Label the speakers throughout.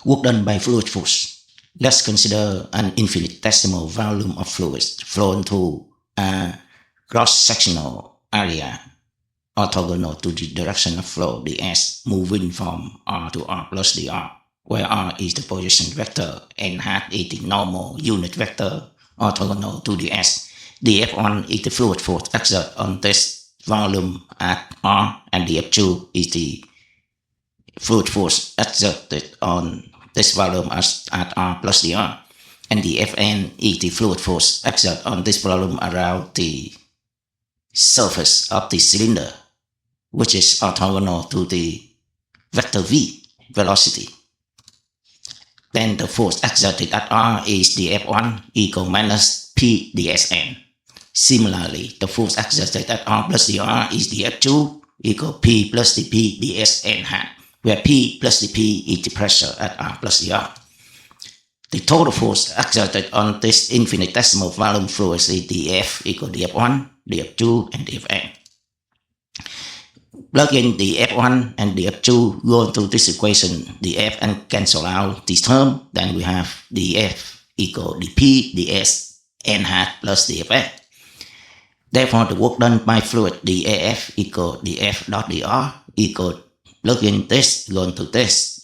Speaker 1: Work done by fluid force. Let's consider an infinitesimal volume of fluids flowing through a cross-sectional area orthogonal to the direction of flow ds, moving from r to r plus dr, where r is the position vector and hat is the normal unit vector orthogonal to ds. The F1 is the fluid force exerted on this volume at r, and the F2 is the fluid force exerted on this volume at r plus dr, and the Fn is the fluid force exerted on this volume around the surface of the cylinder, which is orthogonal to the vector v, velocity. Then the force exerted at r is the F1 equal minus p dsn. Similarly, the force exerted at r plus dr is the F2 equal p plus the p dsn hat, where p plus the p is the pressure at r plus dr. The total force exerted on this infinitesimal volume fluid is the F equal the F1, the F2, and the Fn. Plug in the F1 and the F2, go into this equation, the Fn cancel out this term, then we have the F equal the P ds n hat plus the Fn. Therefore, the work done by fluid, the AF equal the F dot dr equal, plug in this, go into this,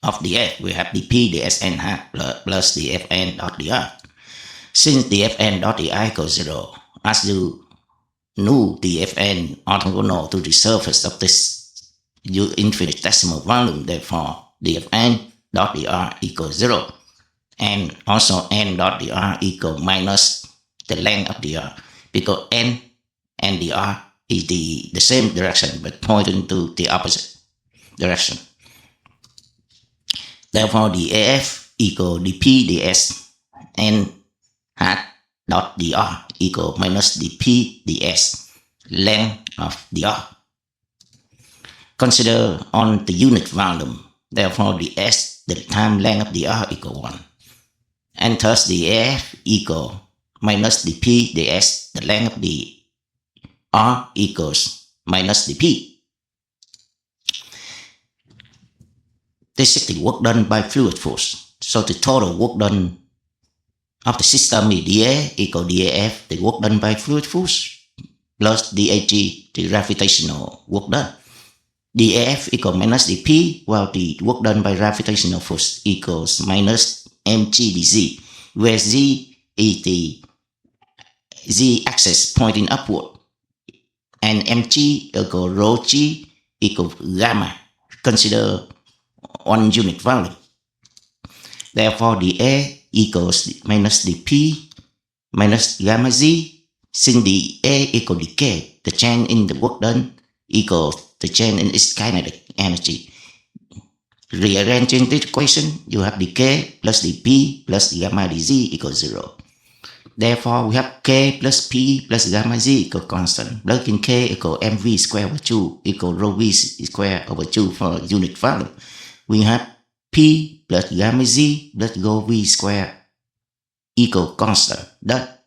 Speaker 1: of the F, we have the P ds n hat plus the Fn dot dr. Since the Fn dot dr equals 0, as you knew the Fn orthogonal to the surface of this infinitesimal volume, therefore the Fn dot dr equals 0, and also n dot dr equal minus the length of dr, because n and dr is the same direction but pointing to the opposite direction. Therefore the AF equal the P ds n hat dot dr equal minus the P ds length of dr. Consider on the unit volume, therefore the s, the time length of dr equal 1, and thus the AF equal minus the P ds, the length of the r equals minus the P. This is the work done by fluid force. So the total work done of the system is dA equal dAF, the work done by fluid force, plus dAg, the gravitational work done. dAf equal minus dP, while the work done by gravitational force equals minus mg dz, where z is the z-axis pointing upward, and mg equal rho g equal gamma. Consider one unit volume. Therefore, the A equals minus the P minus gamma z. Since the A equal the K, the change in the work done equals the change in its kinetic energy. Rearranging the equation, you have the K plus the P plus the gamma dz equals 0. Therefore, we have K plus P plus gamma z equal constant. Plug in K equal mv square over 2 equal rho v square over 2 for unit volume. We have P plus gamma z plus rho v square equal constant. That